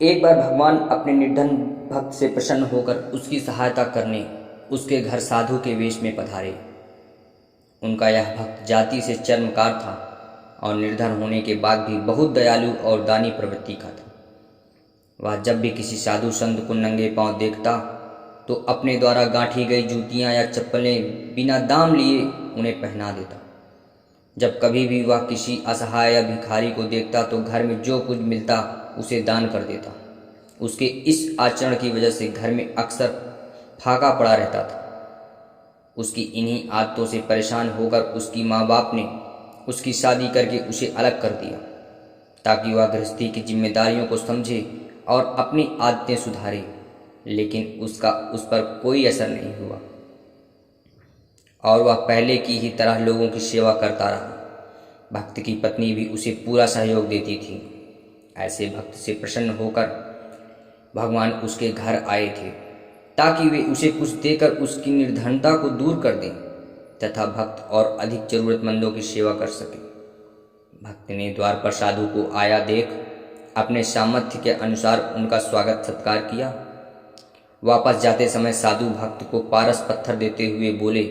एक बार भगवान अपने निर्धन भक्त से प्रसन्न होकर उसकी सहायता करने उसके घर साधु के वेश में पधारे। उनका यह भक्त जाति से चर्मकार था और निर्धन होने के बाद भी बहुत दयालु और दानी प्रवृत्ति का था। वह जब भी किसी साधु संत को नंगे पांव देखता तो अपने द्वारा गांठी गई जूतियां या चप्पलें बिना दाम लिए उन्हें पहना देता। जब कभी भी वह किसी असहाय या भिखारी को देखता तो घर में जो कुछ मिलता उसे दान कर देता। उसके इस आचरण की वजह से घर में अक्सर फाका पड़ा रहता था। उसकी इन्हीं आदतों से परेशान होकर उसकी माँ बाप ने उसकी शादी करके उसे अलग कर दिया ताकि वह गृहस्थी की जिम्मेदारियों को समझे और अपनी आदतें सुधारे, लेकिन उसका उस पर कोई असर नहीं हुआ और वह पहले की ही तरह लोगों की सेवा करता रहा। भक्त की पत्नी भी उसे पूरा सहयोग देती थी। ऐसे भक्त से प्रसन्न होकर भगवान उसके घर आए थे ताकि वे उसे कुछ देकर उसकी निर्धनता को दूर कर दें तथा भक्त और अधिक जरूरतमंदों की सेवा कर सके। भक्त ने द्वार पर साधु को आया देख अपने सामर्थ्य के अनुसार उनका स्वागत सत्कार किया। वापस जाते समय साधु भक्त को पारस पत्थर देते हुए बोले,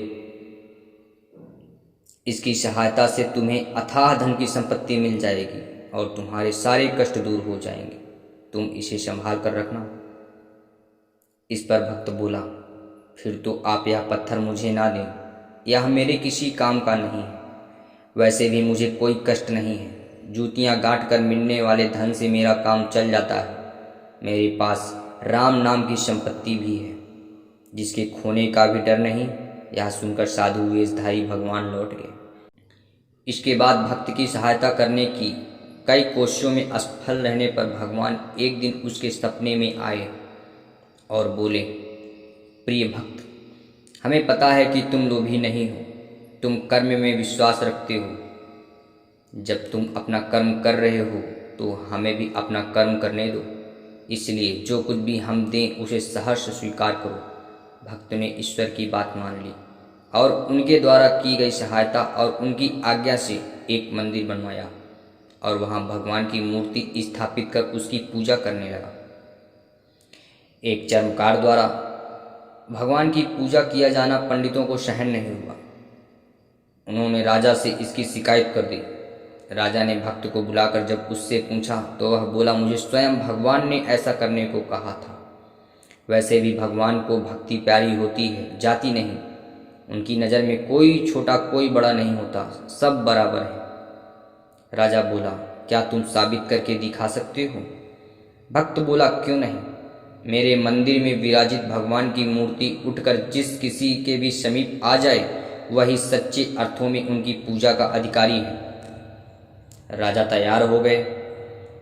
इसकी सहायता से तुम्हें अथाह धन की संपत्ति मिल जाएगी और तुम्हारे सारे कष्ट दूर हो जाएंगे। तुम इसे संभाल कर रखना। इस पर भक्त बोला, फिर तो आप यह पत्थर मुझे ना दें, यह मेरे किसी काम का नहीं है। वैसे भी मुझे कोई कष्ट नहीं है। जूतियां गांठ कर मिलने वाले धन से मेरा काम चल जाता है। मेरे पास राम नाम की संपत्ति भी है जिसके खोने का भी डर नहीं। यह सुनकर साधु वेशधारी भगवान लौट गए। इसके बाद भक्त की सहायता करने की कई कोशिशों में असफल रहने पर भगवान एक दिन उसके सपने में आए और बोले, प्रिय भक्त, हमें पता है कि तुम लोभी नहीं हो, तुम कर्म में विश्वास रखते हो। जब तुम अपना कर्म कर रहे हो तो हमें भी अपना कर्म करने दो। इसलिए जो कुछ भी हम दें उसे सहर्ष स्वीकार करो। भक्त ने ईश्वर की बात मान ली और उनके द्वारा की गई सहायता और उनकी आज्ञा से एक मंदिर बनवाया और वहां भगवान की मूर्ति स्थापित कर उसकी पूजा करने लगा। एक चर्मकार द्वारा भगवान की पूजा किया जाना पंडितों को सहन नहीं हुआ। उन्होंने राजा से इसकी शिकायत कर दी। राजा ने भक्त को बुलाकर जब उससे पूछा तो वह बोला, मुझे स्वयं भगवान ने ऐसा करने को कहा था। वैसे भी भगवान को भक्ति प्यारी होती है, जाति नहीं। उनकी नज़र में कोई छोटा कोई बड़ा नहीं होता, सब बराबर है। राजा बोला, क्या तुम साबित करके दिखा सकते हो? भक्त बोला, क्यों नहीं। मेरे मंदिर में विराजित भगवान की मूर्ति उठकर जिस किसी के भी समीप आ जाए वही सच्चे अर्थों में उनकी पूजा का अधिकारी है। राजा तैयार हो गए।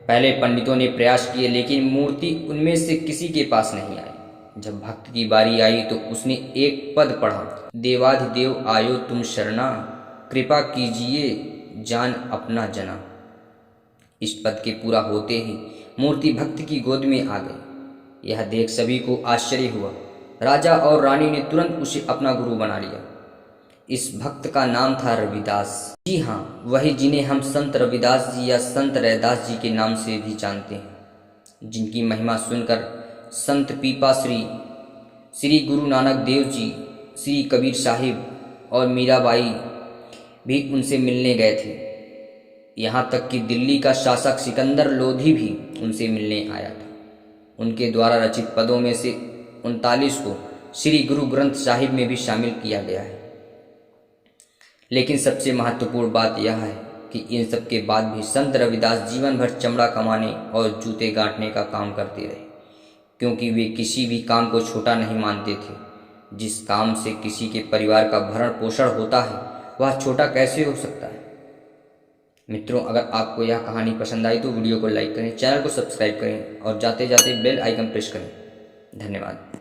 पहले पंडितों ने प्रयास किए लेकिन मूर्ति उनमें से किसी के पास नहीं आई। जब भक्त की बारी आई तो उसने एक पद पढ़ा, देवाधिदेव आयो तुम शरणा, कृपा कीजिए जान अपना जना। इस पद के पूरा होते ही मूर्ति भक्त की गोद में आ गई। यह देख सभी को आश्चर्य हुआ। राजा और रानी ने तुरंत उसे अपना गुरु बना लिया। इस भक्त का नाम था रविदास। जी हाँ, वही जिन्हें हम संत रविदास जी या संत रैदास जी के नाम से भी जानते हैं, जिनकी महिमा सुनकर संत पीपा श्री गुरु नानक देव जी, श्री कबीर साहिब और मीराबाई भी उनसे मिलने गए थे। यहाँ तक कि दिल्ली का शासक सिकंदर लोधी भी उनसे मिलने आया था। उनके द्वारा रचित पदों में से 39 को श्री गुरु ग्रंथ साहिब में भी शामिल किया गया है। लेकिन सबसे महत्वपूर्ण बात यह है कि इन सब के बाद भी संत रविदास जीवन भर चमड़ा कमाने और जूते गांठने का काम करते रहे, क्योंकि वे किसी भी काम को छोटा नहीं मानते थे। जिस काम से किसी के परिवार का भरण पोषण होता है वह छोटा कैसे हो सकता है। मित्रों, अगर आपको यह कहानी पसंद आई तो वीडियो को लाइक करें, चैनल को सब्सक्राइब करें और जाते जाते बेल आइकन प्रेस करें। धन्यवाद।